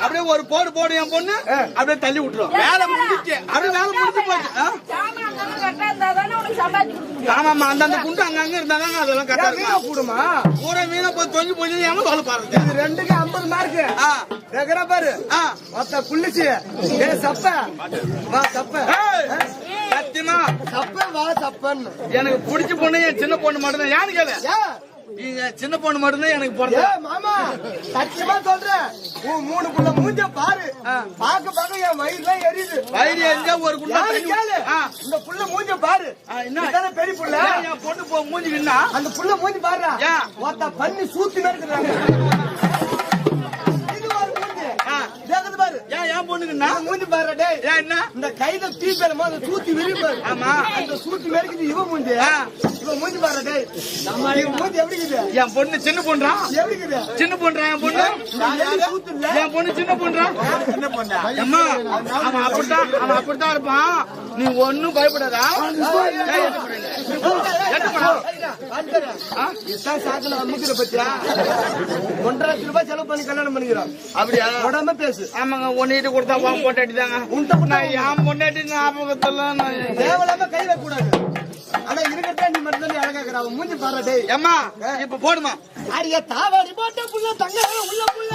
அப்படியே ஒரு போடு போடு என் பொண்ணு அப்படியே தள்ளி விட்டுரும். வேலை முடிஞ்சிச்சு. அப்படியே வேலை முடிஞ்சு போச்சு. ஆமாமா அந்தந்த குண்டு அங்கங்க இருந்தாங்க அதெல்லாம் கரெக்டா இருக்கும். கூடுமா கூட மீனை போய் தொங்கி போய் ஏமா சொல்ல பாருங்க. இது ரெண்டுக்கு 50 மார்க். ரெகரா பாரு. மொத்த புள்ளிச்சு. ஏ சப்ப வா சப்ப. சத்தியமா சப்ப வா சப்பன்னு. எனக்கு பிடிச்ச பொண்ணு என் சின்ன பொண்ணு மட்டும் தான். யாரு கேளு. நீங்க சின்ன பொண்ணு மட்டும்தான் எனக்கு பிறந்த. மாமா சத்தியமா சொல்றேன். மூணு புள்ள மூஞ்ச பாரு. பாக்க பாக்க என் வயிறுல எரியுது. வயிறு எரிஞ்சா ஒரு புள்ள இந்த புள்ள மூஞ்ச பாரு. என்ன பெரிய புள்ள என் பொண்ணு போ மூஞ்சி நின்னா அந்த புள்ள மூஞ்சி பாரு. ஒத்த பண்ணி சூத்தி மேற்கிறாங்க. இது ஒரு மூஞ்சி கேக்குது பாரு. என் பொண்ணுக்குன்னா மூஞ்சி பாரு. டேய் என்ன இந்த கையில தீ பேரமா அந்த சூத்தி விரிப்பாரு. ஆமா அந்த சூத்தி மேற்குது இவ மூஞ்சி. இவ மூஞ்சி பாரு. டேய் நம்ம மூஞ்சி எப்படி இருக்குது? என் பொண்ணு சின்ன பொண்ணா எப்படி இருக்குது? சின்ன பொண்ணா என் பொண்ணு. என் பொண்ணு சின்ன பொண்ணா. சின்ன பொண்ணா அம்மா அவன் அப்படித்தான் இருப்பான். நீ ஒன்னும் பயப்படாதா. சாக்குல அம்முக்கிற பத்தியா 1.5 லட்சம் ரூபாய் செலவு பண்ணி கல்யாணம் பண்ணிக்கிறோம். அப்படியா உடம்ப பேசு. ஆமாங்க ஒன்னிட்டு கொடுத்தா பொண்டாட்டி தாங்க. என் பொண்டாட்டி ஞாபகத்துல தேவையில்லாம கை வைக்க கூடாது. ஆனா இருக்கட்டா நீ மட்டும் அழகாக்குற. அவன் மூஞ்சி பாரு. டேய் அம்மா இப்ப போடுமா. அடிய தாவாடி போட்ட புள்ள தங்க உள்ள புள்ள.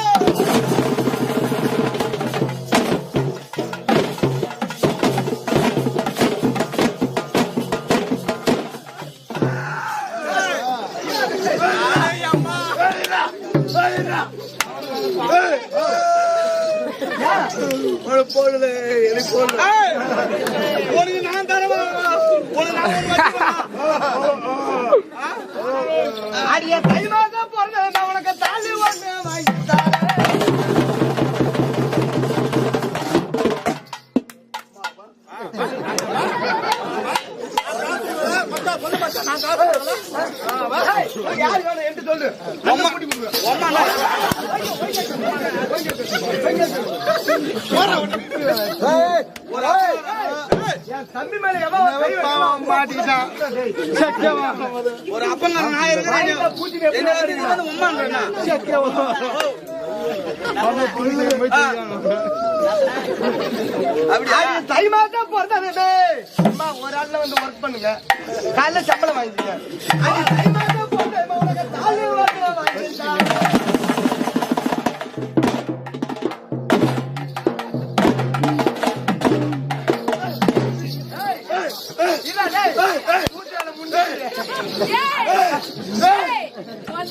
போடல எனக்கு போடல. நான் தரவா அடிய தைவாக போறது நான் உனக்கு தாலி ஒண்ணு வாங்கி யாரு வேணும் என்று சொல்லு. தம்பி மேல ஒரு அப்பங்க நான் இருக்கிறேன். தை மாசம் பிறந்தது. அம்மா ஒரு ஆள்ல வந்து ஒர்க் பண்ணுங்க. காலைல சம்பளம் வாங்கிக்கங்க. தை மாசம் பிறந்த உனக்கு தாலி வாங்கிட்டாங்க.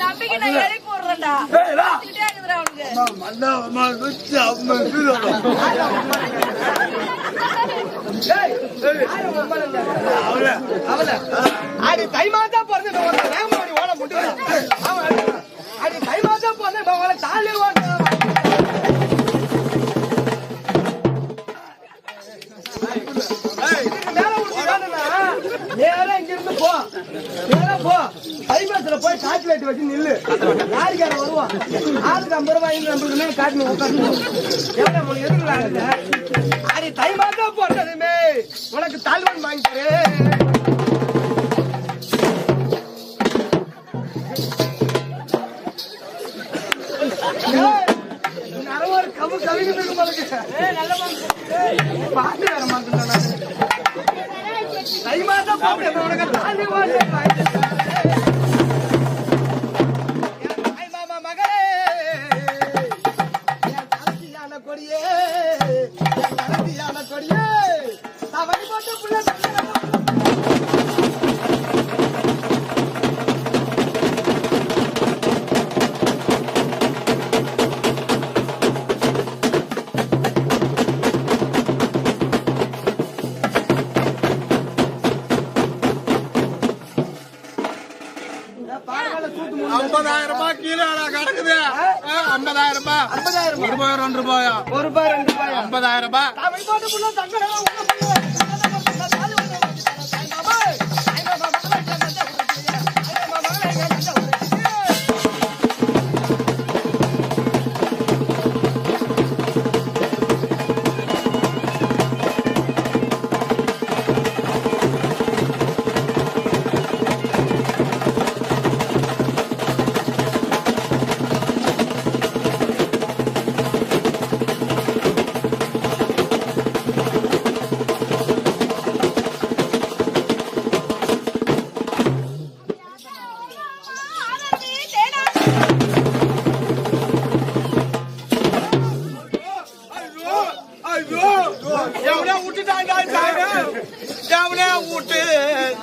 நம்பிக்கை நான் இறக்கி போடுறேன்டா. அடி தை மாதம் பிறந்து ஓட முடியும். அடி தை மாதம் பிறந்து தாலி நேரா இங்கிருந்து போ. நேரா போ. கைமாசத்துல போய் சாக்லேட் வச்சு நில்லு. யாருக்கார வருவான். ஆளுக்கு 50 ரூபாய் நம்மளுக்குமே காட்டுன்னு உட்காந்து எவ்வளவு உனக்கு எதுக்குறாங்க. அடி தை மாதம் போட்டதுமே உனக்கு தாழ்வன் வாங்கிட்டு ஒரு கவு கவிக்கு பாட்டு வர மாட்டேன். தை மாதம் உனக்கு தாலி மாமா மகளே யான கொடியே யான கொடியே தவறி போட்ட புள்ள. கீழே கிடக்குது. 50,000 ரூபாய். 50,000 1 ரூபாய் 2 ரூபாயா? 1 ரூபாய் 2 ரூபாய் 50,000 ரூபாய்.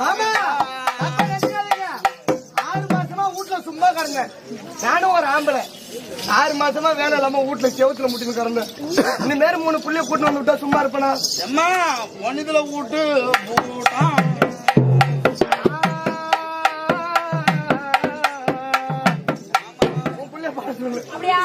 ஆமா 6 மாசமா வீட்டுல சும்மா கிடந்தேன். நானும் ஒரு ஆம்பளை 6 மாசமா வேலை இல்லாம வீட்டுல செவத்துல முட்டின்னு கிடந்தேன். இந்த மாதிரி 3 புள்ளைய கூட்டு வந்து விட்டா சும்மா இருப்பேனா? அம்மா ஒன்னுதுல வீட்டு போட்டான் உன் புள்ளைய பார்த்து அப்படியே